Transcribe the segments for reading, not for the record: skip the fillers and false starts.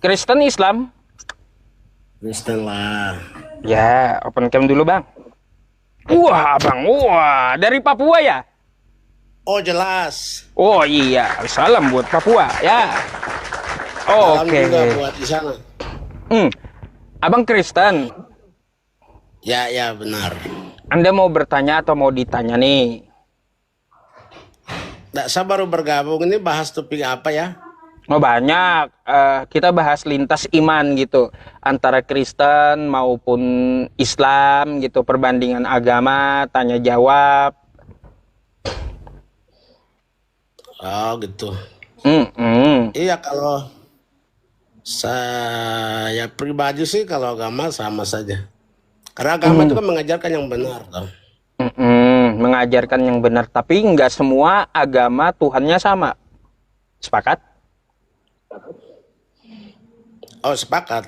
Kristen Islam? Kristen lah. Ya, open cam dulu bang. Wah bang, wah dari Papua ya? Oh jelas. Oh iya, salam buat Papua ya. Salam Oke. juga buat di sana. Abang Kristen, Ya ya benar. Anda mau bertanya atau mau ditanya nih? Nggak, saya baru bergabung ini bahas topik apa ya? Oh banyak. Kita bahas lintas iman gitu, antara Kristen maupun Islam gitu, perbandingan agama, tanya jawab. Oh gitu. Mm-mm. Iya kalau saya pribadi sih kalau agama sama saja. Karena agama itu kan mengajarkan yang benar, toh. Mengajarkan yang benar, tapi nggak semua agama Tuhannya sama. Sepakat? Oh sepakat.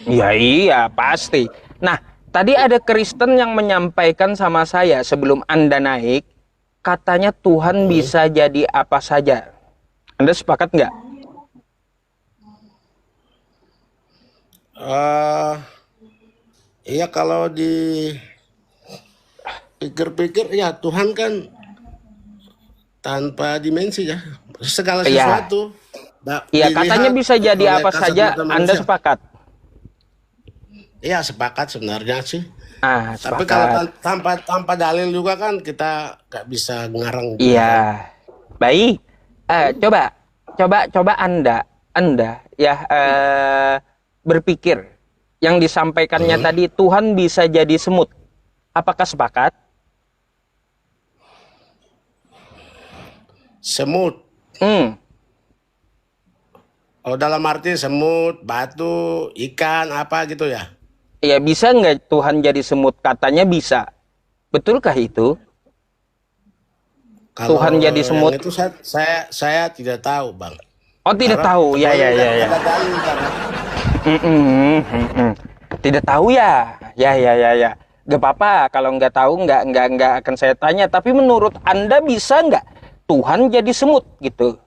Ya iya, pasti. Nah, tadi ada Kristen yang menyampaikan sama saya sebelum Anda naik, katanya Tuhan bisa jadi apa saja. Anda sepakat nggak? eh iya kalau dipikir-pikir ya Tuhan kan tanpa dimensi ya. Segala Iya. sesuatu Iya, katanya dilihat bisa jadi oleh apa kasat saja. mata Anda manusia. sepakat? Iya sepakat sebenarnya sih. Ah, Tapi kalau sepakat. tanpa dalil juga kan kita nggak bisa ngarang juga kan. Iya. Baik. Coba, coba Anda ya berpikir yang disampaikannya tadi Tuhan bisa jadi semut. Apakah sepakat? Semut. Hmm. Oh dalam arti semut, batu, ikan apa gitu ya. Ya bisa nggak Tuhan jadi semut? Katanya bisa. Betulkah itu? Kalau Tuhan jadi yang semut? itu saya tidak tahu bang. Oh tidak Karena tahu. Ya temannya ya ya nggak ya. ada dalil karena Tidak tahu ya. Ya ya ya ya. Gak apa-apa kalau nggak tahu nggak akan saya tanya. Tapi menurut Anda bisa nggak Tuhan jadi semut gitu?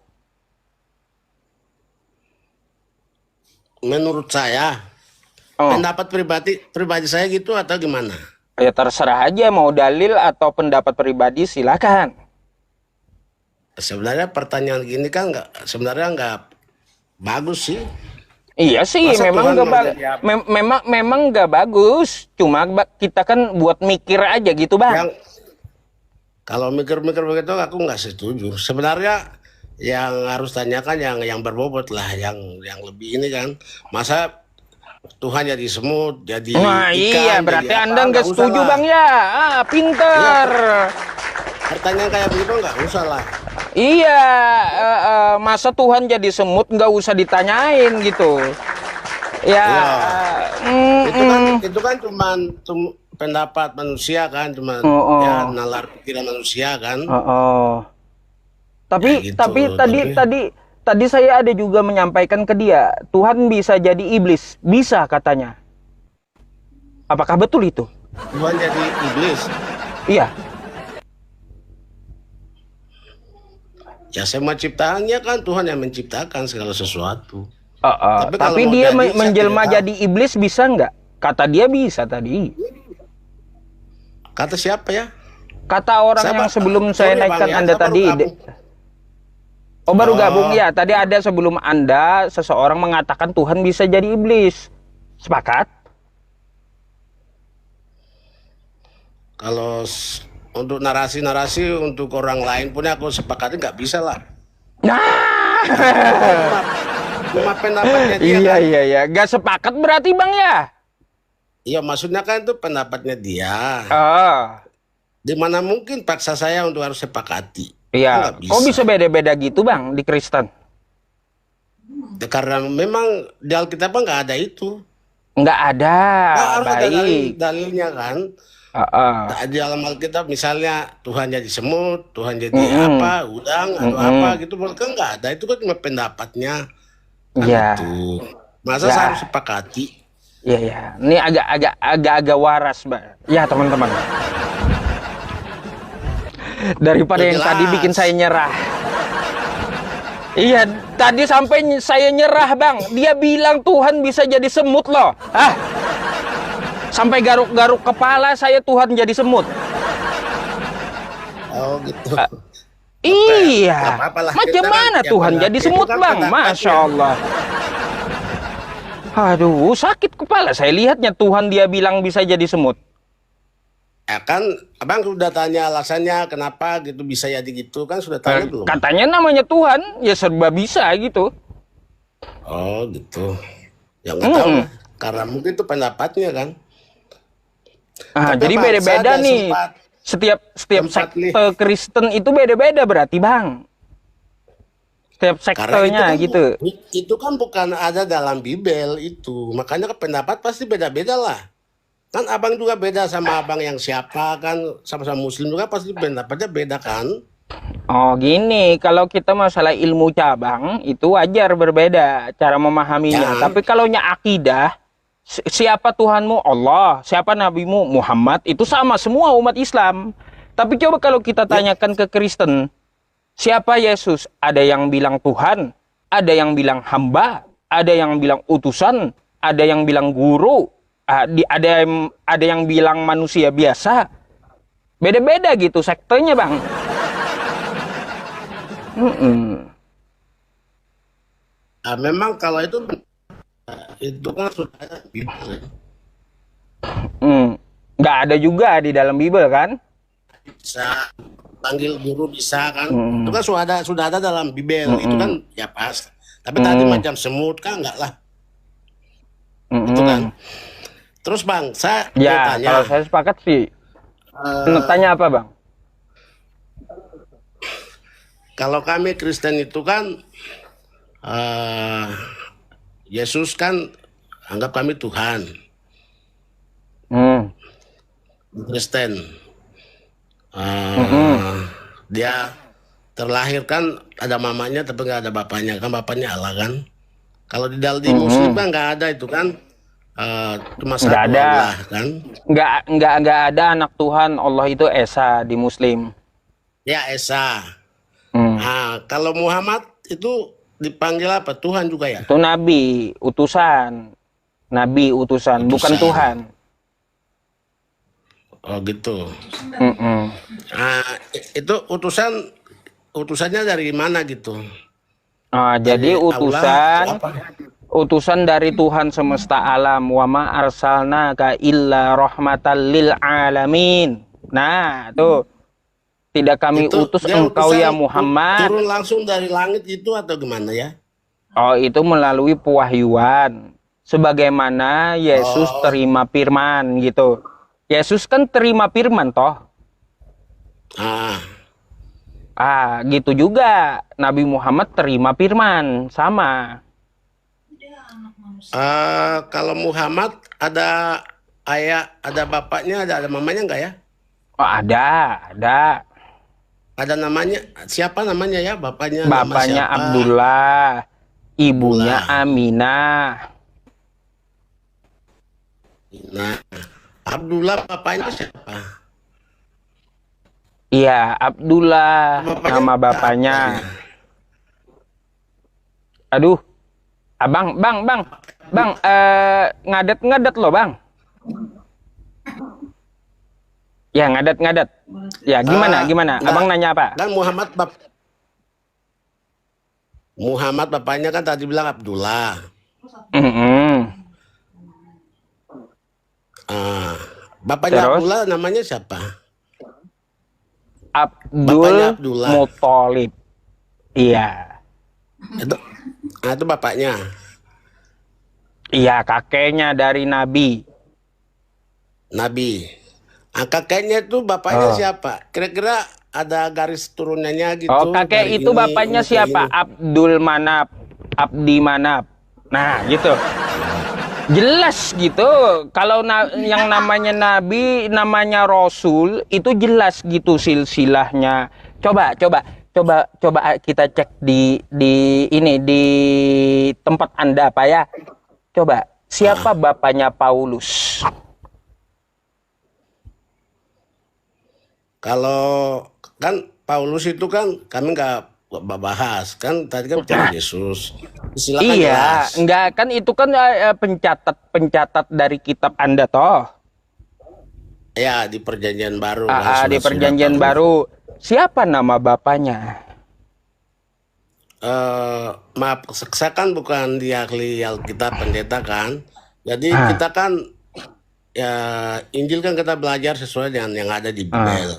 menurut saya Oh, pendapat pribadi saya gitu atau gimana? ya terserah aja mau dalil atau pendapat pribadi silakan. Sebenarnya pertanyaan gini kan sebenarnya nggak bagus sih. Iya sih, Masa memang Tuhan nggak mau jadi apa? memang nggak bagus. Cuma kita kan buat mikir aja gitu bang. Yang kalau mikir-mikir begitu aku nggak setuju. Sebenarnya yang harus tanyakan yang berbobot lah, yang lebih ini kan. Masa Tuhan jadi semut, jadi Nah iya, ikan, berarti jadi Anda apa? nggak Nggak usah setuju lah. bang ya? Iya, Pinter. pertanyaan kayak begitu nggak usah lah. Iya, masa Tuhan jadi semut nggak usah ditanyain gitu. Ya, Iya, mm, mm. itu kan cuman pendapat manusia kan, cuman Oh, ya oh, nalar pikiran manusia kan. oh, oh. Ya Tapi gitu, tapi tadi tapi tadi tadi saya ada juga menyampaikan ke dia, Tuhan bisa jadi iblis, bisa katanya. Apakah betul itu? Tuhan jadi iblis. Iya. Ya semua ciptaannya kan Tuhan yang menciptakan segala sesuatu. Tapi kalau Tapi mau dia jadi, saya tidak menjelma tahu. jadi iblis bisa nggak? Kata dia bisa tadi. Kata siapa ya? Kata orang Saya yang sebelum saya sorry bang naikkan ya, Anda saya baru tadi. gabung. Oh baru gabung Oh, ya. Tadi ada sebelum Anda seseorang mengatakan Tuhan bisa jadi iblis. Sepakat? kalau untuk narasi-narasi untuk orang lain pun aku sepakatnya nggak bisa lah. Nah. Karena itu kan cuma pendapatnya dia Iya kan. iya iya. Gak sepakat berarti bang ya? Iya maksudnya kan itu pendapatnya dia. Ah. Di mana mungkin paksa saya untuk harus sepakati. Kan Iya. nggak Kok bisa. bisa beda-beda gitu bang di Kristen? Ya, karena memang di Alkitab kan nggak ada itu. Nggak ada. Nah, harus ada Baik. dalilnya kan. Ah, ah. Nah, di dalam Alkitab misalnya Tuhan jadi semut, Tuhan jadi Mm-mm. apa, udang atau Mm-mm. apa gitu, kan nggak ada. Itu kan cuma pendapatnya kan Ya. itu. Masa saya harus Ya. sepakati? Iya ya. Ini agak waras, Mbak. Ya, teman-teman. Daripada Ya yang tadi bikin jelas. saya nyerah. Iya, tadi sampai saya nyerah, Bang. Dia bilang Tuhan bisa jadi semut loh. Ah, sampai garuk-garuk kepala saya Tuhan jadi semut. Oh gitu. Ah, Oke, nggak iya. apa-apa lah. Macam Kita kan mana yang Tuhan jadi pendapat itu semut, kan Bang? Masya pendapatnya. Allah. Aduh, sakit kepala. Saya lihatnya Tuhan dia bilang bisa jadi semut. Ya kan, abang sudah tanya alasannya kenapa gitu bisa jadi gitu kan sudah tanya belum? Katanya namanya Tuhan, ya serba bisa gitu. Oh gitu. Ya nggak tahu Mm-mm. lah. Karena mungkin itu pendapatnya kan. Ah, Tapi jadi bang, saya beda-beda ada nih. Setiap sempat nih. sekte Kristen itu beda-beda berarti, Bang. Setiap Karena sektenya gitu. itu kan bukan ada dalam Bible itu. Makanya kan pendapat pasti beda-beda lah. Kan abang juga beda sama abang yang siapa kan sama-sama Muslim juga pasti pendapatnya beda kan. Oh gini, kalau kita masalah ilmu cabang itu wajar berbeda cara memahaminya. Ya, Tapi kalau akidah, siapa Tuhanmu? Allah. Siapa nabimu? Muhammad. Itu sama semua umat Islam. Tapi coba kalau kita ya, tanyakan ke Kristen, siapa Yesus? Ada yang bilang Tuhan, ada yang bilang hamba, ada yang bilang utusan, ada yang bilang guru, ada yang bilang manusia biasa. Beda-beda gitu sektenya, Bang. Mm-mm. memang kalau itu kan sudah ada di Bible. Hmm. Nggak ada juga di dalam Bible kan? Bisa panggil guru bisa kan. Itu Mm-mm. kan sudah ada dalam Bible. Itu kan Mm-mm. ya pas. Tapi tadi Mm. macam semut kan enggak lah. Itu kan. Mm-mm. Terus bang, saya mau Ya, kalau tanya. saya sepakat sih. eh, Tanya apa, Bang? Kalau kami Kristen itu kan eh, Yesus kan anggap kami Tuhan. Hmm. Kristen. Mm-mm. eh, Dia terlahir kan ada mamanya tapi nggak ada bapaknya kan bapaknya Allah kan. Kalau di Muslim Mm-mm. kan nggak ada itu kan. Cuma Nggak satu ada. Allah kan. Nggak ada anak Tuhan Allah itu Esa di Muslim. Ya Esa. Hmm. Kalau Muhammad itu dipanggil apa? Tuhan juga ya? Itu nabi, utusan. Nabi, utusan, bukan Utusan. Tuhan. Oh gitu. Mm-mm. Itu utusannya dari mana gitu? Jadi Dari Allah atau apa? utusan dari Tuhan semesta alam. Wa ma arsalnaka illa rahmatan lil alamin. Nah, tuh tidak kami Itu utus dia engkau ya utusan Muhammad. turun langsung dari langit itu atau gimana ya? Oh, itu melalui pewahyuan. Sebagaimana Yesus Oh, terima firman gitu. Yesus kan terima firman toh. ah, Gitu juga. Nabi Muhammad terima firman sama. kalau Muhammad ada ayah, ada bapaknya, ada mamanya enggak ya? Oh, ada. Ada namanya, siapa namanya ya? Bapaknya nama Bapaknya siapa? Abdullah, ibunya Abdullah. Aminah. Nah, Abdullah bapaknya siapa? Iya, Abdullah Bapaknya nama siapa bapaknya. dia? Aduh, bang, ngadet loh bang. Ya ngadet. Ya Ah, gimana? enggak. Abang nanya apa? Kan Muhammad bapaknya kan tadi bilang Abdullah. Mm-mm. Ah, bapaknya Terus Abdullah namanya siapa? Bapaknya Abdul Abdullah. Muthalib. Iya, Itu, itu bapaknya. iya kakeknya dari Nabi. Nabi. Kakeknya itu bapaknya Oh, siapa? Kira-kira ada garis turunannya oh gitu kakek dari itu ini bapaknya ke siapa? ini. Abdul Manap, Abdi Manap. Nah, gitu. Jelas gitu. Kalau yang namanya Nabi, namanya Rasul, itu jelas gitu silsilahnya. Coba kita cek di tempat Anda Pak ya. Coba, siapa Ah, bapaknya Paulus? kalau kan Paulus itu kan kami nggak bahas kan tadi kan bicara Yesus. Silakan Iya, jelas. enggak kan itu kan pencatat dari kitab Anda toh. Ya di perjanjian baru kan Di surat-surat perjanjian Paulus. baru. Siapa nama bapaknya? Maaf, saya kan bukan di ahli Alkitab pendeta kan. Jadi Ah, kita kan ya Injil kan kita belajar sesuai dengan yang ada di ah, Bible.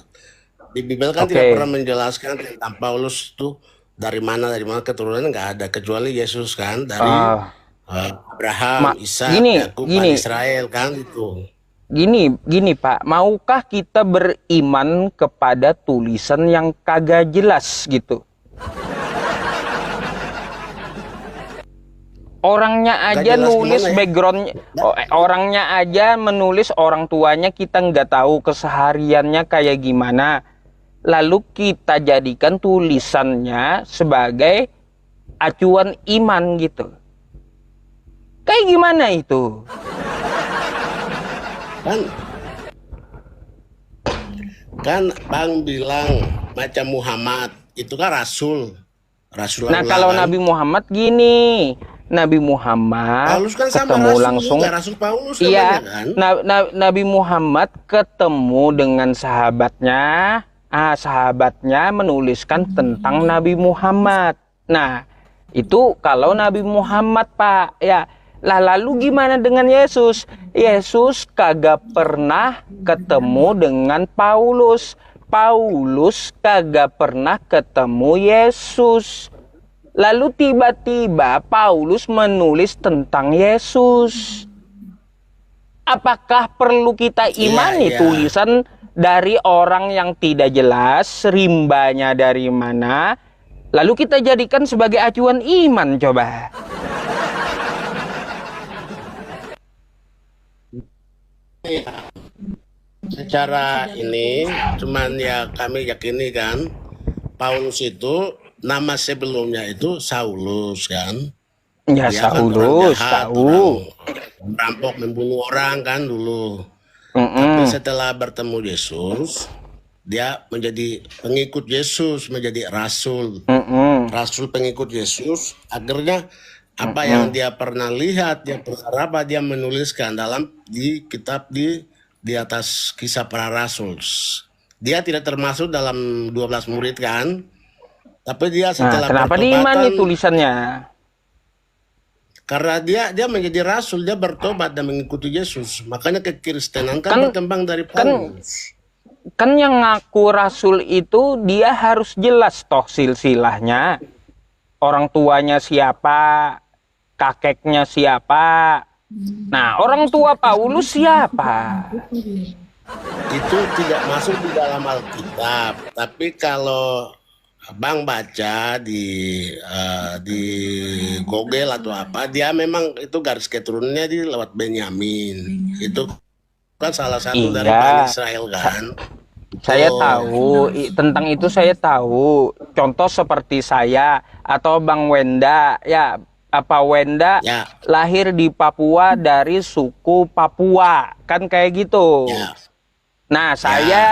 Di Bible kan tidak oke. pernah menjelaskan tentang Paulus itu dari mana keturunannya, nggak ada kecuali Yesus kan dari Ah, Abraham, Ishak, gini, Yakub, gini, Israel kan itu. gini, Pak. Maukah kita beriman kepada tulisan yang kagak jelas gitu? Orangnya Nggak aja jelas nulis gimana ya? backgroundnya, orangnya aja menulis orang tuanya kita nggak tahu kesehariannya kayak gimana. Lalu kita jadikan tulisannya sebagai acuan iman gitu. Kayak gimana itu? Kan kan Bang bilang macam Muhammad itu kan rasul, Nah, Rasulullah kalau kan. Nabi Muhammad gini, Nabi Muhammad Paulus kan sama ketemu rasul langsung, juga, Rasul Paulus namanya iya, kan. Nabi Muhammad ketemu dengan sahabatnya, sahabatnya menuliskan tentang Nabi Muhammad. Nah, itu kalau Nabi Muhammad, Pak, ya. Lah lalu gimana dengan Yesus? Yesus kagak pernah ketemu dengan Paulus. Paulus kagak pernah ketemu Yesus. Lalu tiba-tiba Paulus menulis tentang Yesus. Apakah perlu kita Iya, imani iya. tulisan dari orang yang tidak jelas, rimbanya dari mana, lalu kita jadikan sebagai acuan iman, coba? Secara ini cuman ya kami yakini kan Paulus itu nama sebelumnya itu Saulus kan. Ya, Dia kan orang Saulus, jahat, tahu. orang merampok, membunuh orang kan dulu. Tapi Mm-mm, setelah bertemu Yesus, dia menjadi pengikut Yesus, menjadi rasul. mm-mm, Rasul pengikut Yesus, akhirnya apa mm-mm. yang dia pernah lihat, dia pernah apa dia menuliskan dalam di kitab di atas kisah para rasul. Dia tidak termasuk dalam 12 murid kan, tapi dia Nah, setelah kenapa diimani pertobatan tulisannya? karena dia menjadi rasul, dia bertobat dan mengikuti Yesus. Makanya kekristenan kan Kan berkembang dari kan Paulus. kan yang ngaku rasul itu dia harus jelas toh silsilahnya. Orang tuanya siapa, kakeknya siapa. Nah, orang tua Paulus siapa? Itu tidak masuk di dalam Alkitab. Tapi kalau Abang baca di Google atau apa, dia memang itu garis keturunannya di lewat Benyamin. Itu kan salah satu dari Bani Iya, Israel sa- kan. saya Itu tahu tentang itu saya tahu. Contoh seperti saya atau Bang Wenda, ya apa Wenda ya, lahir di Papua dari suku Papua, kan kayak gitu. ya, Nah, ya, saya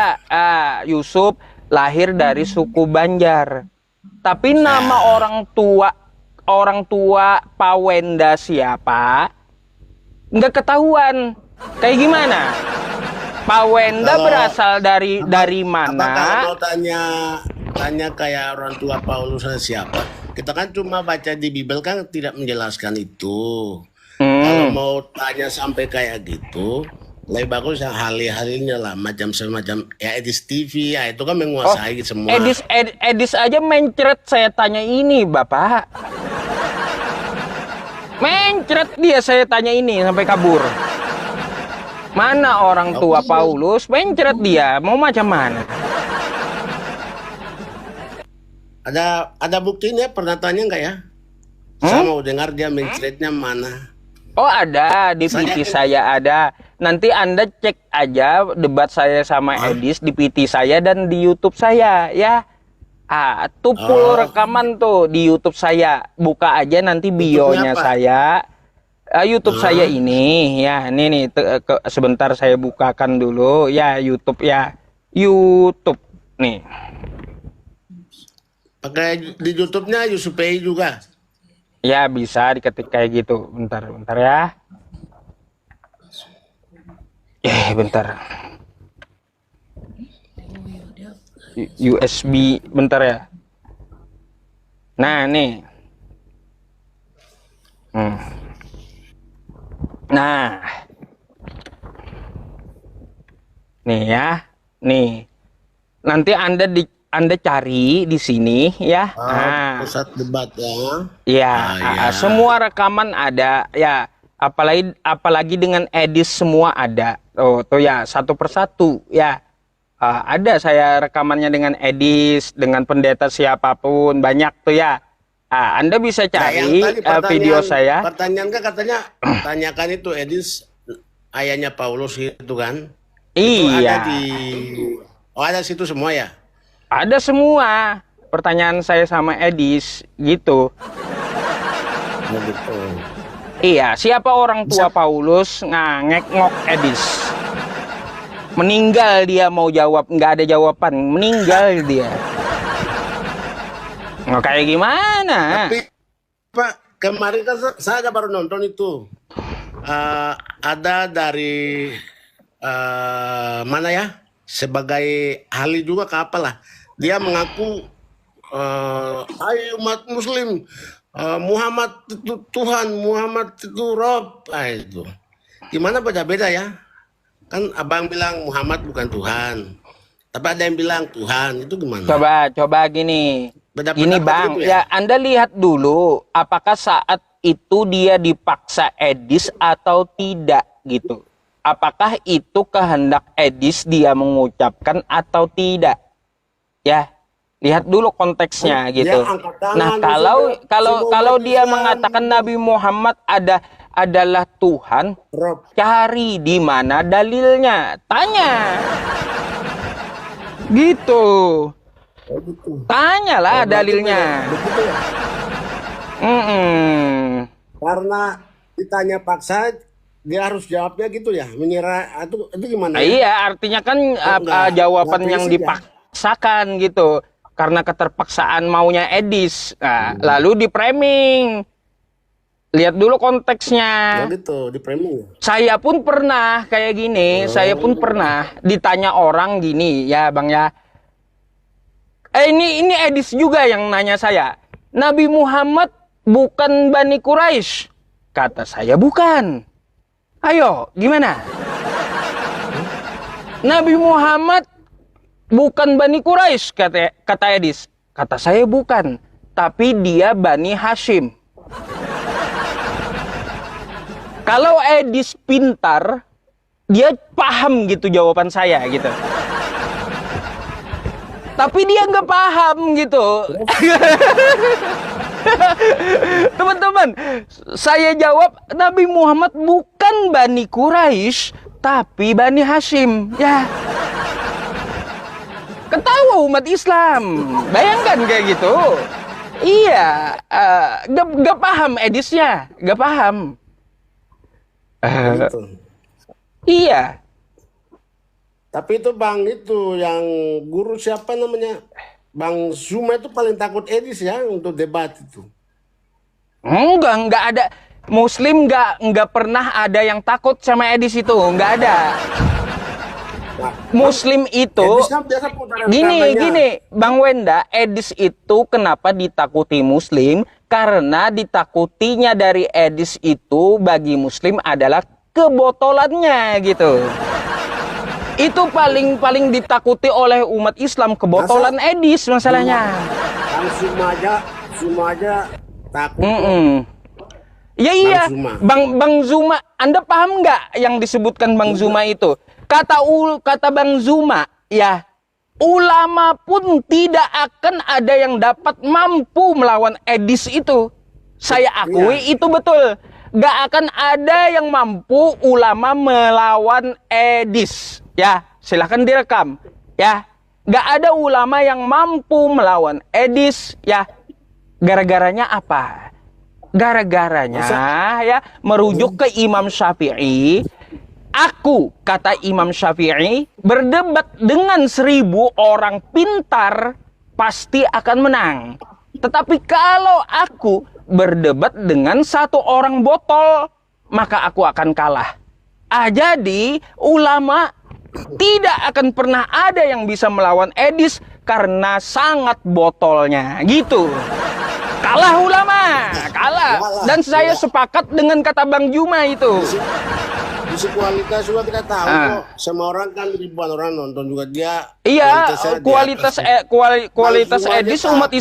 Yusuf lahir dari suku Banjar. Tapi nama ya. orang tua Pak Wenda siapa? Nggak ketahuan. Kayak gimana? Pak Wenda Kalau berasal dari apa dari apa kalau mana? mau tanya tanya kayak orang tua Paulus siapa? Kita kan cuma baca di Bible kan tidak menjelaskan itu. Kalau Hmm. mau tanya sampai kayak gitu, lebih bagus yang ahli-ahlinya lah, macam semacam ya Edis TV ya itu kan Oh, menguasai semua. Edis aja mencret saya tanya ini, Bapak. Mencret dia saya tanya ini sampai kabur. Mana orang tua Oke, Paulus? Mencret dia. Mau macam mana? ada buktinya pernah tanya nggak ya? Saya Hmm? mau dengar dia mencretnya mana. Oh, ada di Saya PT saya ada. Nanti Anda cek aja debat saya sama ah, Edis di PT saya dan di YouTube saya ya. Tuh full oh, rekaman tuh di YouTube saya. Buka aja nanti YouTube-nya bionya apa? saya. YouTube saya Ah, ini ya, ini nih sebentar saya bukakan dulu ya YouTube ya. YouTube nih. Pakai di YouTube-nya Yusupei juga. Ya bisa diketik kayak gitu. Bentar, bentar ya. Bentar. USB, bentar ya. Nah, nih. Nah. Nih ya. Nih. Nanti Anda cari di sini ya. Pusat debat ya. Iya, Ya. semua rekaman ada ya. Apalagi dengan edis semua ada. Tuh ya, satu persatu ya. Ada saya rekamannya dengan edis, dengan pendeta siapapun, banyak tuh ya. Anda bisa cari video saya. Pertanyaan kan katanya tanyakan itu Edis ayahnya Paulus itu kan? Itu Iya. ada situ semua ya? Ada semua. Pertanyaan saya sama Edis gitu. Begitu. Iya, siapa orang tua Paulus ngek-ngok Edis? Meninggal dia mau jawab, nggak ada jawaban, meninggal dia. Nggak kayak gimana? Tapi Pak, kemarin kan saya baru nonton itu. Ada dari mana ya? Sebagai ahli juga ke apalah. Dia mengaku ayo umat muslim, Muhammad itu Tuhan, Muhammad itu Rob. Itu gimana beda-beda ya? Kan abang bilang Muhammad bukan Tuhan, tapi ada yang bilang Tuhan, itu gimana? Coba gini. Beda Gini pendapat Bang, gitu ya ya? Anda lihat dulu apakah saat itu dia dipaksa Edis atau tidak gitu. Apakah itu kehendak Edis dia mengucapkan atau tidak? Ya, lihat dulu konteksnya gitu. angkat tangan, Nah, kalau umat dia Islam. mengatakan Nabi Muhammad adalah Tuhan, Rob, cari di mana dalilnya, tanya. Gitu. gitu. Tanyalah dalilnya. Begitu ya? Karena ditanya paksa, dia harus jawabnya gitu ya, menyerah itu gimana? Ya? Iya, artinya kan jawaban nggak yang prinsip ya? dipaksakan gitu. Karena keterpaksaan maunya Edis. Nah, lalu di framing. Lihat dulu konteksnya. Ya gitu, di framing ya. Saya pun pernah kayak gini. Saya pun pernah ditanya orang gini, ya Bang ya. Ini Edis juga yang nanya saya. Nabi Muhammad bukan Bani Quraisy. Kata saya bukan. Ayo, gimana? Nabi Muhammad bukan Bani Quraisy, kata Edis. Kata saya bukan, tapi dia Bani Hashim. Kalau Edis pintar, dia paham gitu jawaban saya gitu. Tapi dia nggak paham gitu. Teman-teman, saya jawab Nabi Muhammad bukan Bani Quraisy, tapi Bani Hashim. Ya. Ketawa umat Islam. Bayangkan kayak gitu. Iya, gak paham Edisnya, gak paham. Gitu. Iya. Tapi itu Bang itu yang guru siapa namanya? Bang Zuma itu paling takut Edis ya untuk debat itu. Enggak ada. Muslim nggak pernah ada yang takut sama Edis itu, nggak ada. Nah, Muslim itu Edis kan biasa putaran rekamannya. gini, Bang Wenda, Edis itu kenapa ditakuti Muslim? Karena ditakutinya dari Edis itu bagi Muslim adalah kebotolannya gitu. Itu paling ditakuti oleh umat Islam, kebotolan Edis masalahnya. Bang Zuma aja takut. Ya iya, Zuma. Bang Zuma, Anda paham nggak yang disebutkan Bang Zuma itu? Kata Bang Zuma, ya, ulama pun tidak akan ada yang dapat mampu melawan Edis itu. Saya akui itu betul. Gak akan ada yang mampu ulama melawan Edis. Ya, silahkan direkam. Ya, gak ada ulama yang mampu melawan Edis. Ya, gara-garanya apa? Gara-garanya ya merujuk ke Imam Syafi'i. Aku, kata Imam Syafi'i, berdebat dengan 1000 orang pintar pasti akan menang. Tetapi kalau aku berdebat dengan satu orang botol, maka aku akan kalah. Jadi ulama tidak akan pernah ada yang bisa melawan Edis karena sangat botolnya, gitu. Kalah ulama, kalah. Dan saya sepakat dengan kata Bang Juma itu. Isi kualitas juga kita tahu kok. Semua orang kan ribuan orang nonton juga dia. Iya, kualitasnya kualitas Edis umat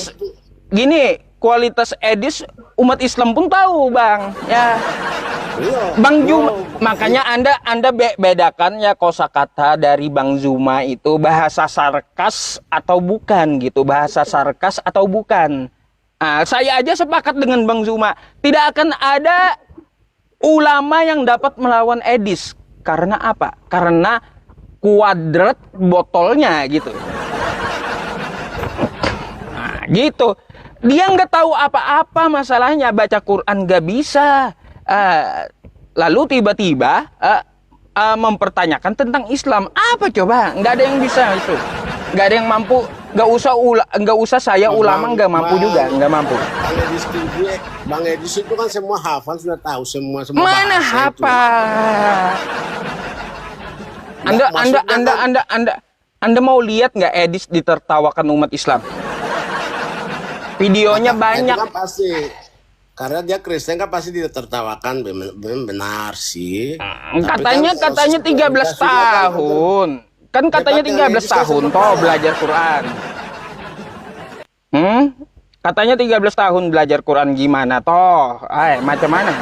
gini, kualitas Edis umat Islam pun tahu, Bang. Ya. Iya, Bang Juma, makanya Anda bedakan ya kosakata dari Bang Juma itu bahasa sarkas atau bukan gitu, bahasa sarkas atau bukan. Nah, saya aja sepakat dengan Bang Juma, tidak akan ada ulama yang dapat melawan Edis. Karena apa? Karena kuadrat botolnya gitu. Nah, gitu. Dia nggak tahu apa-apa masalahnya, baca Quran nggak bisa. Lalu tiba-tiba mempertanyakan tentang Islam. Apa coba? Nggak ada yang bisa itu. Nggak ada yang mampu. Nggak usah saya ulama nggak mampu juga, nggak mampu. Bang Edis itu kan semua hafal, sudah tahu semua Mana hafal? Anda mau lihat nggak Edis ditertawakan umat Islam? Videonya banyak. Itu kan pasti. Karena dia Kristen kan pasti ditertawakan, benar sih. Katanya 13 tahun. Kan katanya 13 tahun toh belajar Quran. Katanya 13 tahun belajar Quran gimana toh? Macam mana?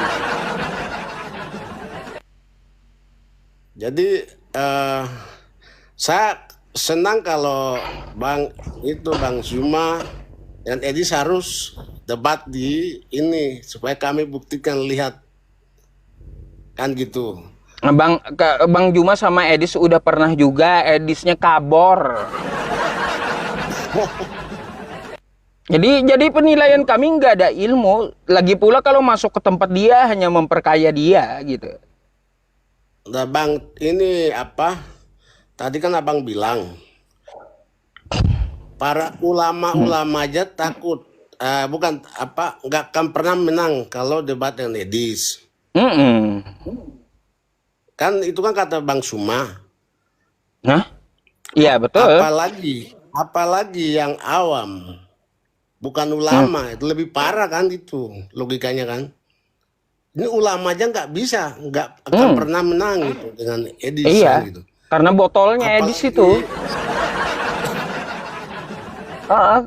Jadi saya senang kalau Bang Zuma dan Edis harus debat di ini supaya kami buktikan, lihat kan gitu. Bang Juma sama Edis udah pernah juga, Edisnya kabor. Jadi penilaian kami nggak ada ilmu. Lagi pula kalau masuk ke tempat dia hanya memperkaya dia gitu. Nah, Bang, ini apa? Tadi kan Abang bilang para ulama aja takut, nggak akan pernah menang kalau debat dengan Edis. Kan itu kan kata Bang Suma. Nah, iya betul. Apalagi yang awam, bukan ulama, itu lebih parah kan itu logikanya kan. Ini ulama aja nggak akan pernah menang gitu dengan Edis. Iya, gitu. Karena botolnya Edis itu.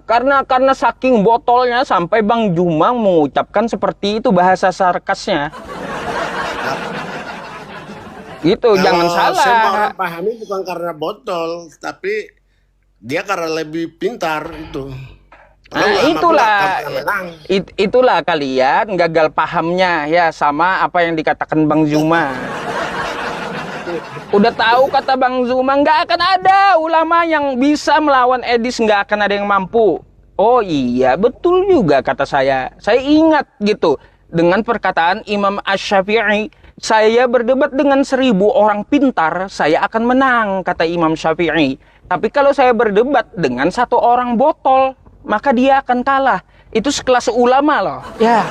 Karena saking botolnya sampai Bang Juma mengucapkan seperti itu bahasa sarkasnya. Gitu, jangan salah. Semua orang pahami bukan karena botol, tapi dia karena lebih pintar itu. Itulah kalian gagal pahamnya ya sama apa yang dikatakan Bang Zuma. Udah tahu kata Bang Zuma nggak akan ada ulama yang bisa melawan Edis, nggak akan ada yang mampu. Oh iya betul juga kata saya. Saya ingat gitu dengan perkataan Imam Asy-Syafi'i. Saya berdebat dengan 1000 orang pintar, saya akan menang, kata Imam Syafi'i. Tapi kalau saya berdebat dengan satu orang botol, maka dia akan kalah. Itu sekelas ulama loh. Ya.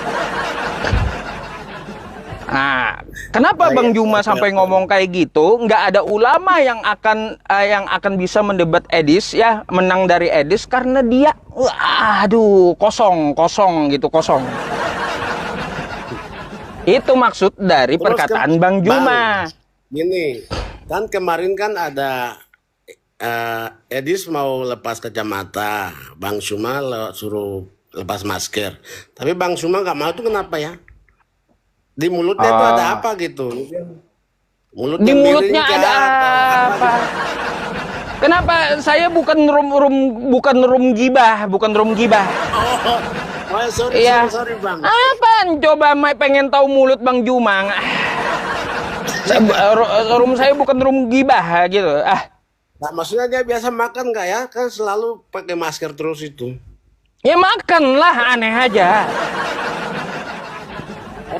Nah, kenapa Bang Juma sampai ngomong kayak gitu? Nggak ada ulama yang akan bisa mendebat Edis, ya, menang dari Edis karena dia, kosong gitu, kosong. Itu maksud dari perkataan Bang Juma. Gini, kan kemarin kan ada Edis mau lepas kacamata, Bang Juma suruh lepas masker. Tapi Bang Juma nggak mau, itu kenapa ya? Di mulutnya itu ada apa gitu? Di mulutnya ada apa? Kenapa saya bukan rum gibah. Sorry Bang. Apaan coba pengen tahu mulut Bang Juma? Rum saya bukan rum gibah gitu. Nah, maksudnya dia biasa makan nggak ya? Kan selalu pakai masker terus itu. Ya makanlah, aneh aja.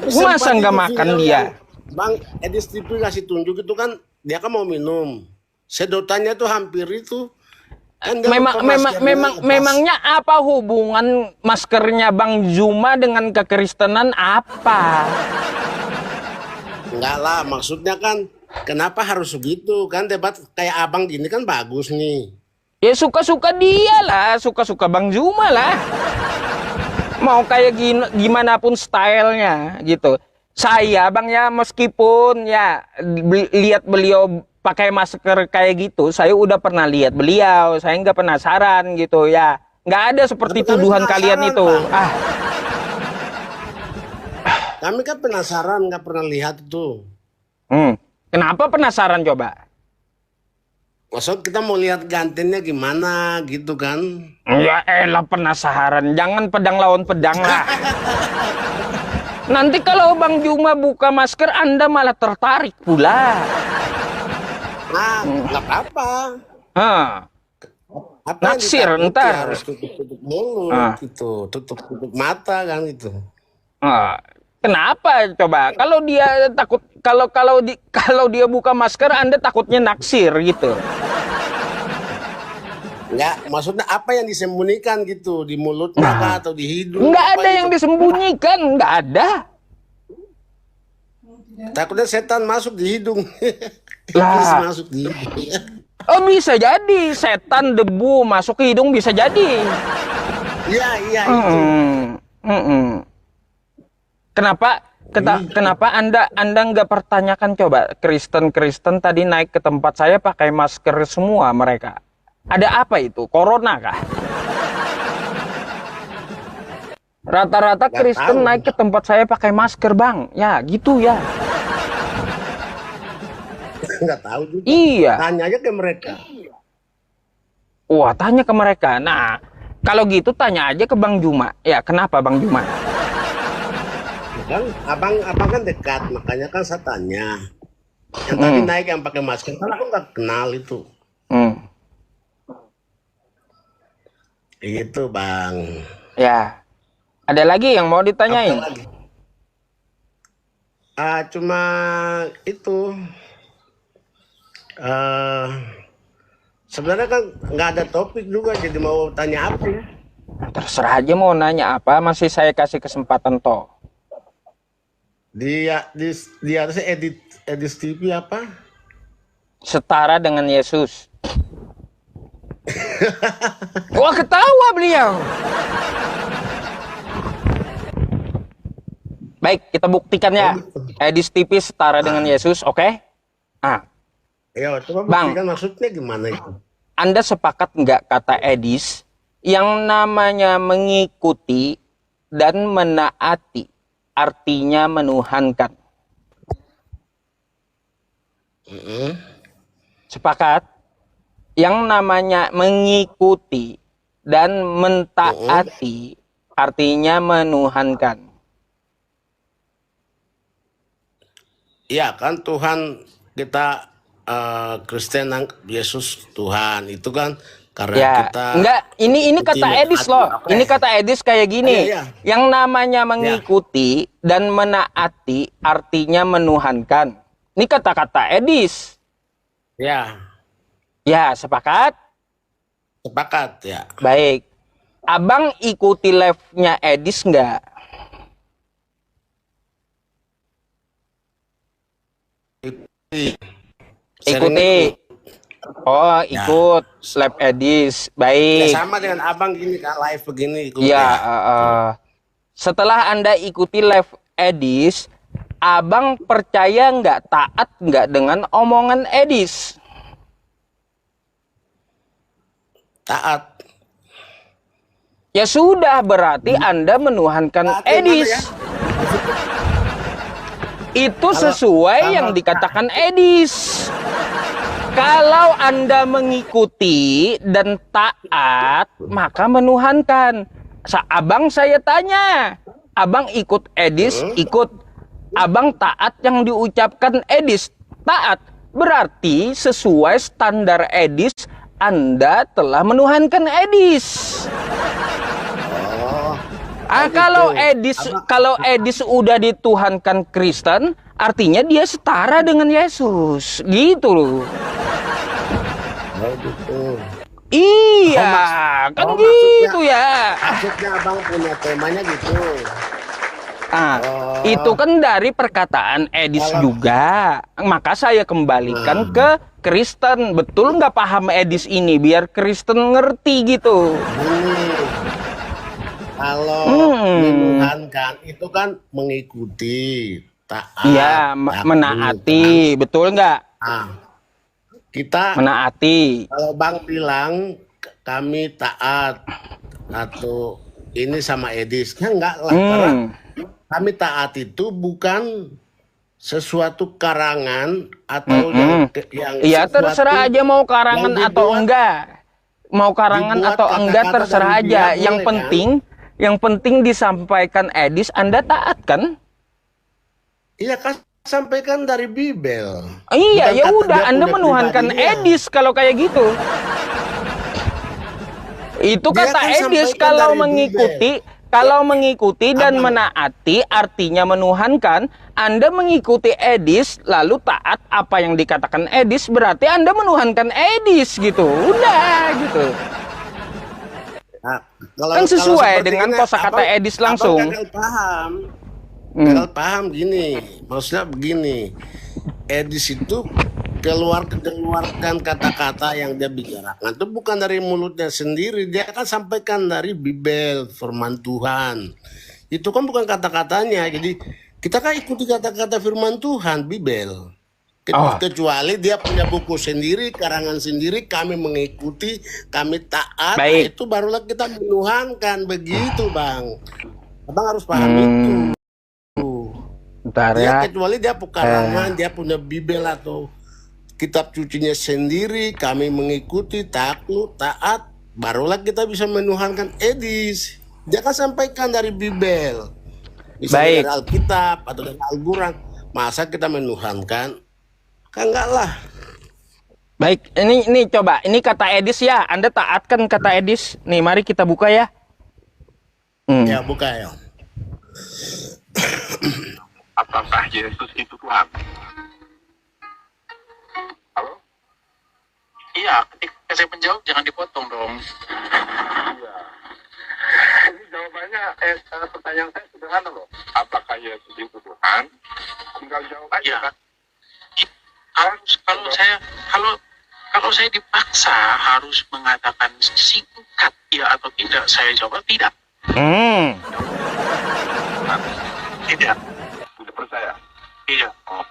Masa nggak makan dia? Bang Edis TV kasih tunjuk itu kan, dia kan mau minum. Sedotannya tuh hampir itu Kan dia memang lupa memang maskernya memang lepas. memangnya apa hubungan maskernya Bang Juma dengan kekristenan apa? Enggak lah, maksudnya kan kenapa harus begitu? Kan debat kayak abang gini kan bagus nih. Ya suka-suka dia lah, suka-suka Bang Juma lah. Mau kayak gimana pun stylenya gitu. Saya Bang ya, meskipun ya lihat beliau pakai masker kayak gitu, saya udah pernah lihat beliau, saya nggak penasaran gitu ya. Nggak ada seperti Tapi kami tuduhan kalian penasaran, itu. Pak. Ah, Kami kan penasaran, nggak pernah lihat itu. kenapa penasaran coba? Maksud kita mau lihat gantinya gimana gitu kan? Ya elah penasaran, jangan pedang lawan pedang lah. Nanti kalau Bang Juma buka masker, Anda malah tertarik pula. Nah, nggak apa-apa. Hah. Apa yang Naksir ditakuti ntar. harus tutup mulut Ah. gitu, tutup mata kan gitu. Kenapa coba? Kalau dia takut, kalau dia buka masker, Anda takutnya naksir gitu. Nggak, maksudnya apa yang disembunyikan gitu di mulutnya kah, atau di hidung? Nggak apa ada itu? yang disembunyikan, nggak ada. Takutnya setan masuk di hidung. Lah. Iblis masuk di hidung. Oh bisa jadi, setan debu masuk ke hidung bisa jadi. Iya, iya itu. Kenapa Anda nggak pertanyakan coba Kristen tadi naik ke tempat saya pakai masker semua mereka? Ada apa itu? Corona kah? Rata-rata Nggak Kristen tahu. naik ke tempat saya pakai masker, Bang. Ya, gitu ya. Nggak tahu juga. Iya. Tanya aja ke mereka. Wah, tanya ke mereka. Nah, kalau gitu tanya aja ke Bang Juma. Ya, kenapa Bang Juma? Kan abang kan dekat, makanya kan saya tanya. Yang tadi naik yang pakai masker, kan aku nggak kenal itu. Hmm. Itu bang. Ya. Ada lagi yang mau Apa ditanyain? lagi? Cuma itu. Sebenarnya kan nggak ada topik juga, jadi mau tanya apa ya? Terserah aja mau nanya apa, masih saya kasih kesempatan toh. Di atasnya edit TV apa? Setara dengan Yesus. Wah, ketawa beliau. Baik, kita buktikan ya. Edis TV setara dengan Yesus, oke? Ya, coba Bang. buktikan maksudnya gimana itu? Anda sepakat nggak kata Edis yang namanya mengikuti dan menaati artinya menuhankan? Sepakat? Yang namanya mengikuti dan mentaati artinya menuhankan. Iya kan Tuhan kita Kristen Yesus Tuhan itu kan karena Ya, kita enggak, ini kata Edis loh. Oke. Ini kata Edis kayak gini. Iya, iya. Yang namanya mengikuti dan menaati artinya menuhankan. Ini kata-kata Edis. ya Ya, sepakat? sepakat ya. Baik. Abang ikuti live-nya Edis enggak? Sering Ikuti. ikut. Oh, ikut live Edis. Ya, Baik. sama dengan abang gini kan live begini ikut Ya, ya. setelah Anda ikuti live Edis, Abang percaya nggak, taat nggak dengan omongan Edis? Taat. Ya sudah, berarti Anda menuhankan Taat yang mana Edis. ya? Itu sesuai yang dikatakan Edis. Kalau Anda mengikuti dan taat, maka menuhankan. Abang saya tanya, Abang ikut Edis, ikut. Abang taat yang diucapkan Edis, taat. Berarti sesuai standar Edis, Anda telah menuhankan Edis. Kalau Edis udah dituhankan Kristen, artinya dia setara dengan Yesus. Gitu loh. Oh gitu. Iya, kan Maksudnya, gitu ya. maksudnya abang punya temanya gitu. Ah, Oh, itu kan dari perkataan Edis kalau juga. Maka saya kembalikan nah, ke Kristen. Betul nggak paham Edis ini? Biar Kristen ngerti gitu. gini, kalau Hmm, menuhankan itu kan mengikuti, iya, taat, takluk kan. menaati. Betul nggak? Nah, kita Menaati. kalau bang bilang kami taat atau ini sama Edis, ya enggak lah, karena Hmm, kami taat itu bukan sesuatu karangan atau mm-mm. yang Iya, terserah sesuatu aja mau yang karangan atau dibuat enggak. Mau karangan dibuat atau enggak kata-kata dari terserah dia aja. boleh kan? Yang penting disampaikan Edis, Anda taat kan? Iya kan sampaikan dari Bibel, Iya, bukan ya kata udah dia Anda punya menuhankan pribadinya. Edis kalau kayak gitu. Itu Dia kata kan Edis sampaikan dari Bibel. Ya, kalau mengikuti dan abang, menaati artinya menuhankan. Anda mengikuti Edis lalu taat apa yang dikatakan Edis berarti Anda menuhankan Edis gitu. Udah gitu. nah, kalau Kan kalau sesuai seperti dengan ini, kosakata Edis abang langsung. gagal paham. Hmm. Gagal paham gini, maksudnya begini, Edis itu keluarkan kata-kata yang dia bicarakan itu bukan dari mulutnya sendiri, dia kan sampaikan dari Bibel, firman Tuhan. Itu kan bukan kata-katanya, jadi kita kan ikuti kata-kata firman Tuhan, Bibel. Oh, Kecuali dia punya buku sendiri, karangan sendiri, kami mengikuti, kami taat, nah baik. itu barulah kita menuhankan, begitu bang. Abang harus paham Hmm, itu. bentar Dia ya. kecuali dia Eh, pekarangan, dia punya Bibel atau kitab sucinya sendiri, kami mengikuti, takluk, taat, barulah kita bisa menuhankan Edis. Dia kan sampaikan dari Bibel, misalnya dari baik. Alkitab atau dari Al-Quran. Masa kita menuhankan? Kan enggak lah. Baik, ini coba, ini kata Edis ya. Anda taatkan kata Edis. Nih, mari kita buka ya. Hmm. Ya buka ya. Apakah Yesus itu Tuhan? Halo? Iya, ketika saya menjawab jangan dipotong dong. Iya. Ini jawabannya, pertanyaan saya sederhana loh. Apakah Yesus itu Tuhan? Tinggal jawab aja kan. Harus kalau saya dipaksa harus mengatakan singkat ya atau tidak, saya jawab tidak. Hmm. Tidak. Tidak percaya? Iya. Oh,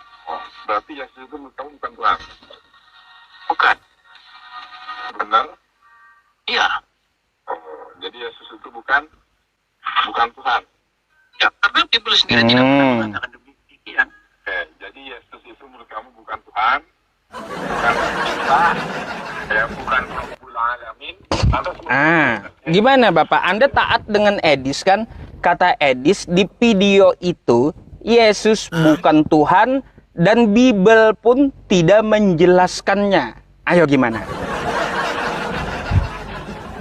berarti Yesus itu menurut kamu bukan Tuhan? Bukan. Benar? Iya. Oh, jadi Yesus itu bukan Tuhan? Ya, karena Bibel sendiri tidak pernah mengatakan demikian. Oke, jadi Yesus itu menurut kamu bukan Tuhan, bukan kita, ya bukan Rabbul Alamin. Gimana Bapak? Anda taat dengan Edis kan? Kata Edis di video itu, Yesus bukan Tuhan dan Bibel pun tidak menjelaskannya. Ayo gimana?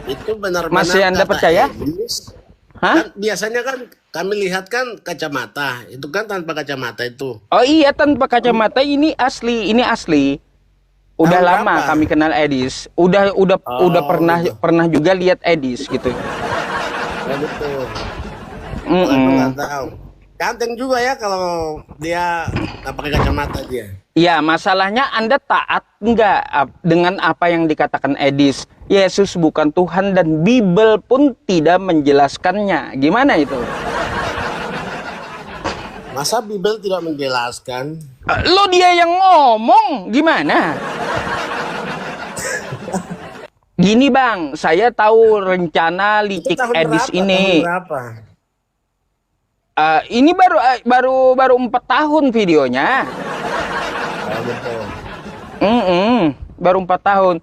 Itu benar-benar Masih Anda kata percaya? Edis. Hah? Kan biasanya kan kami lihat kan kacamata, itu kan tanpa kacamata itu. Oh iya, tanpa kacamata ini asli, ini asli. Udah Tahun lama berapa? kami kenal Edis. Udah Oh, pernah gitu. pernah juga lihat Edis gitu. Oh, betul. Kalau itu Mm-mm. nggak tahu. Ganteng juga ya kalau dia nggak pakai kacamata dia. Ya, masalahnya Anda taat enggak dengan apa yang dikatakan Edis. Yesus bukan Tuhan dan Bibel pun tidak menjelaskannya. Gimana itu? Masa Bibel tidak menjelaskan? Lo dia yang ngomong, gimana? Gini bang, saya tahu rencana Itu licik tahun Edis berapa? ini. Tahun berapa? Ini baru 4 tahun videonya. Oh, betul. Baru 4 tahun.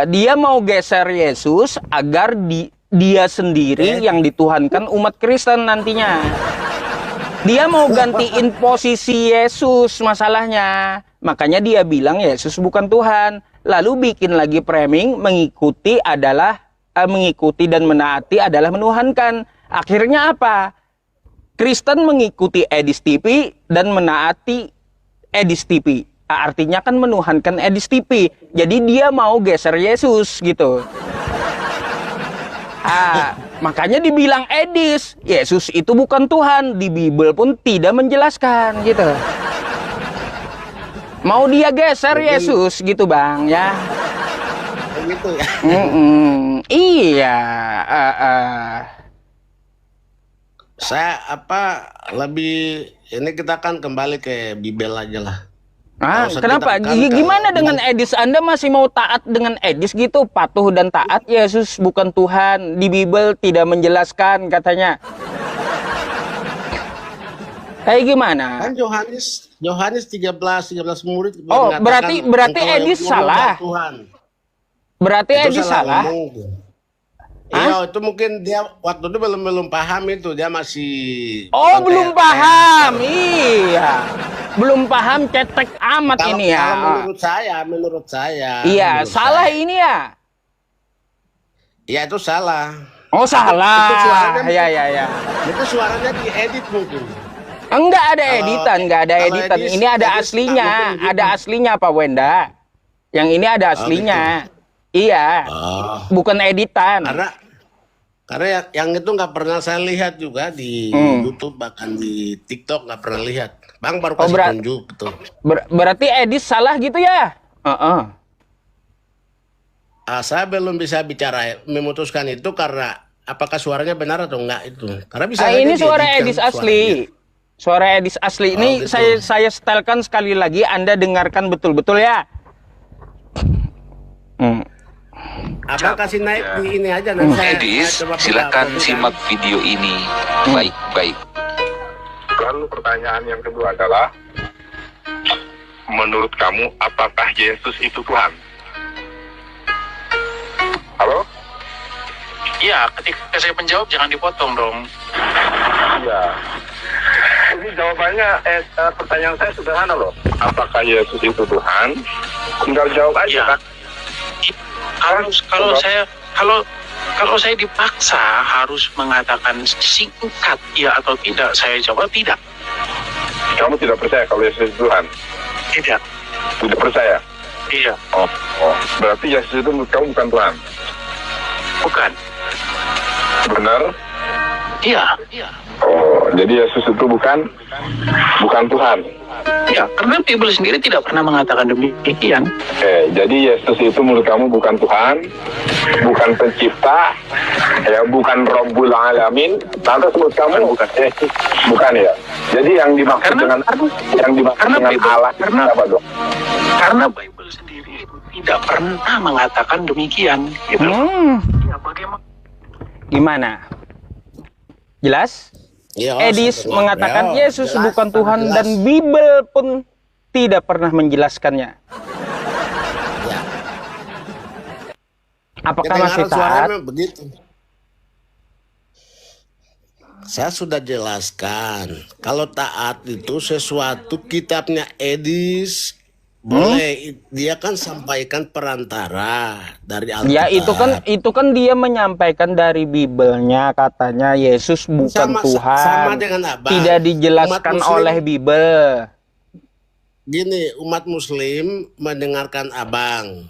Dia mau geser Yesus agar dia sendiri yang dituhankan umat Kristen nantinya. Dia mau gantiin posisi Yesus masalahnya. Makanya dia bilang Yesus bukan Tuhan. Lalu bikin lagi framing mengikuti dan menaati adalah menuhankan. Akhirnya apa? Kristen mengikuti Edis TV dan menaati Edis TV. Artinya kan menuhankan Edis TV. Jadi dia mau geser Yesus gitu. Makanya dibilang Edis, Yesus itu bukan Tuhan. Di Bible pun tidak menjelaskan gitu. Mau dia geser Yesus gitu Bang ya. Begitu ya. Iya. Saya lebih ini kita kan kembali ke Bible aja lah. Kenapa? Gimana dengan Edis? Anda masih mau taat dengan Edis gitu? Patuh dan taat, Yesus bukan Tuhan. Di Bible tidak menjelaskan katanya. Kayak gimana? Kan Yohanes 13 murid berarti Edis salah. Tuhan. Berarti Edis salah. Iya, itu mungkin dia waktu itu belum paham itu, dia masih belum paham. Iya. Belum paham, cetek amat ini ya. Kalau menurut saya. Iya, salah ini ya. Iya, itu salah. Salah. Itu suaranya, ya. Itu suaranya diedit mungkin. Enggak ada editan. Ini ada aslinya. Ada aslinya Pak Wenda. Yang ini ada aslinya. Gitu. Iya. Bukan editan. Karena yang itu nggak pernah saya lihat juga di YouTube, bahkan di TikTok nggak pernah lihat. Bang baru kasih tunjuk betul. Berarti Edis salah gitu ya? Saya belum bisa memutuskan itu karena apakah suaranya benar atau enggak itu. Karena bisa ini suara Edis asli. Suara Edis asli. Ini saya setelkan sekali lagi, Anda dengarkan betul-betul ya. Abang kasih naik di ini aja nanti. Edis, silakan simak video ini baik-baik. Lalu pertanyaan yang kedua adalah, menurut kamu apakah Yesus itu Tuhan? Halo? Iya, ketika saya menjawab jangan dipotong dong. Iya. Ini jawabannya, pertanyaan saya sederhana loh. Apakah Yesus itu Tuhan? Tinggal jawab aja, Ya. Kak. Kalau saya dipaksa harus mengatakan singkat ya atau tidak, saya jawab tidak. Kamu tidak percaya kalau Yesus itu Tuhan? Tidak. Tidak percaya? Iya. Oh. Berarti Yesus itu menurut kamu bukan Tuhan? Bukan. Benar? Iya. Oh, jadi Yesus itu bukan Tuhan. Ya, karena Bible sendiri tidak pernah mengatakan demikian. Jadi Yesus itu menurut kamu bukan Tuhan, bukan pencipta, ya bukan Rabbul Alamin. Lantas menurut kamu bukan ya. Jadi yang dimaksud dengan Allah apa dong? Karena Bible sendiri tidak pernah mengatakan demikian. Gitu. Ya, bagaimana? Gimana? Jelas? Ya, Edis mengatakan Yesus bukan Tuhan dan Bible pun tidak pernah menjelaskannya. Ya. Apakah masih taat? Begitu. Saya sudah jelaskan, kalau taat itu sesuatu kitabnya Edis boleh, dia kan sampaikan perantara dari Alkitab. Ya itu kan dia menyampaikan dari Bible-nya, katanya Yesus bukan Tuhan. Sama dengan Abang. Tidak dijelaskan oleh Bible. Gini, umat Muslim mendengarkan Abang,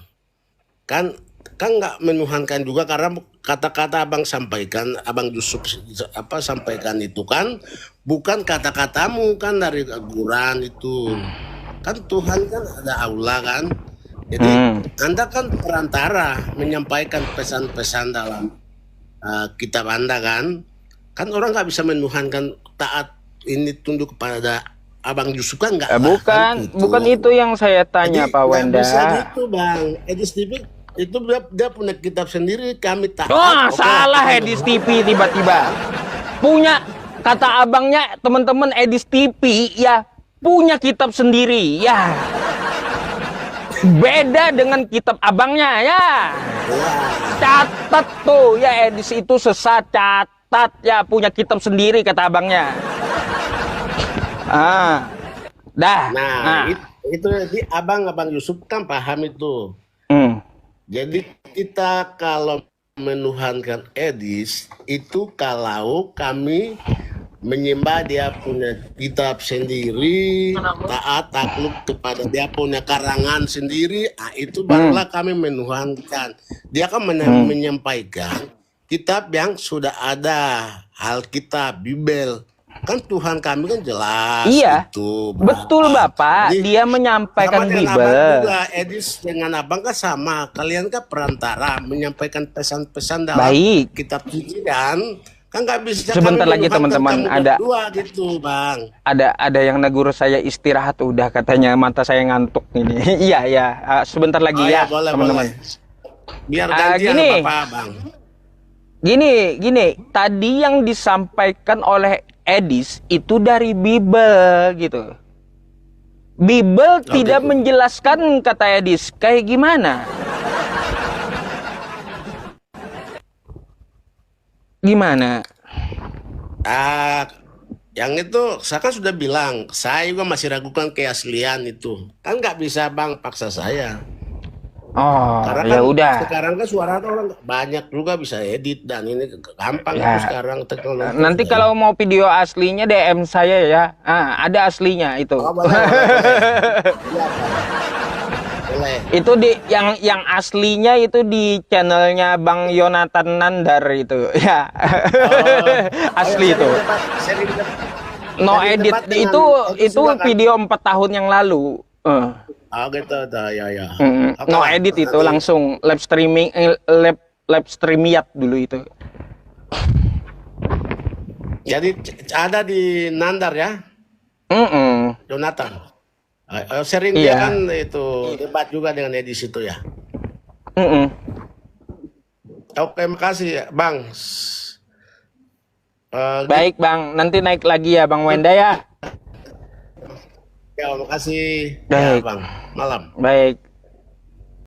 kan nggak menuhankan juga karena kata-kata Abang sampaikan, Abang Yusuf sampaikan itu kan bukan kata-katamu kan dari Al-Quran itu. Kan Tuhan kan ada Allah kan, jadi Anda kan perantara menyampaikan pesan-pesan dalam kitab Anda kan orang nggak bisa menuhankan taat ini tunduk kepada Abang Yusuf kan nggak. Bukan itu yang saya tanya. Jadi, Pak Wenda. Bisa gitu Bang, Edis TV itu dia punya kitab sendiri, kami taat. Salah Edis TV tiba-tiba punya, kata abangnya teman-teman Edis TV ya. Punya kitab sendiri ya, beda dengan kitab abangnya ya. Catat tuh ya, Edis itu sesat, catat ya, punya kitab sendiri kata abangnya. Itu jadi abang Yusuf kan paham itu. Jadi kita kalau menuhankan Edis itu kalau kami menyembah dia punya kitab sendiri, taat takluk kepada dia punya karangan sendiri, itu barulah kami menuhankan. Dia kan menyampaikan kitab yang sudah ada, Alkitab, Bibel. Kan Tuhan kami kan jelas Iya, itu. betul Bapak. Jadi, Dia menyampaikan sama dengan Abang Bible. juga, Edis dengan Abang kan sama. Kalian kan perantara menyampaikan pesan-pesan dalam Baik. kitab suci kan nggak bisa. Sebentar kami lagi, menuhankan teman-teman, kamu ada- berdua gitu, Bang. Ada yang negur saya istirahat udah, katanya mata saya ngantuk ini. Iya ya, sebentar lagi Oh, ya, ya, boleh, teman-teman. boleh. Biar gantian gini. Bapak, Bang. Gini, tadi yang disampaikan oleh Edis itu dari Bible gitu. Bible tidak gitu. menjelaskan, kata Edis, kayak gimana? Gimana? Yang itu saya kan sudah bilang, saya juga masih ragukan keaslian itu. Kan nggak bisa Bang paksa saya. Oh, Karena ya kan udah. sekarang kan suara orang banyak juga bisa edit dan ini gampang Ya. itu sekarang teknologi. Nanti kalau mau video aslinya DM saya ya. Ada aslinya itu. Oh, boleh, boleh, boleh. Iya, Bang. Boleh. Itu yang aslinya itu di channelnya Bang Yonatan Nandar itu. Ya. Asli itu. No edit itu video 4 tahun yang lalu. Oh gitu, ya ya. Oke No lah, edit itu nanti. langsung live streaming, live streamiat dulu itu. Jadi ada di Nandar ya, Jonathan. Sering dia Iya. kan itu debat juga dengan Edi situ ya. Oke, makasih ya, Bang. Baik Bang, nanti naik lagi ya Bang Wenda ya. Ya, makasih. Baik. Ya, Bang. Malam. Baik.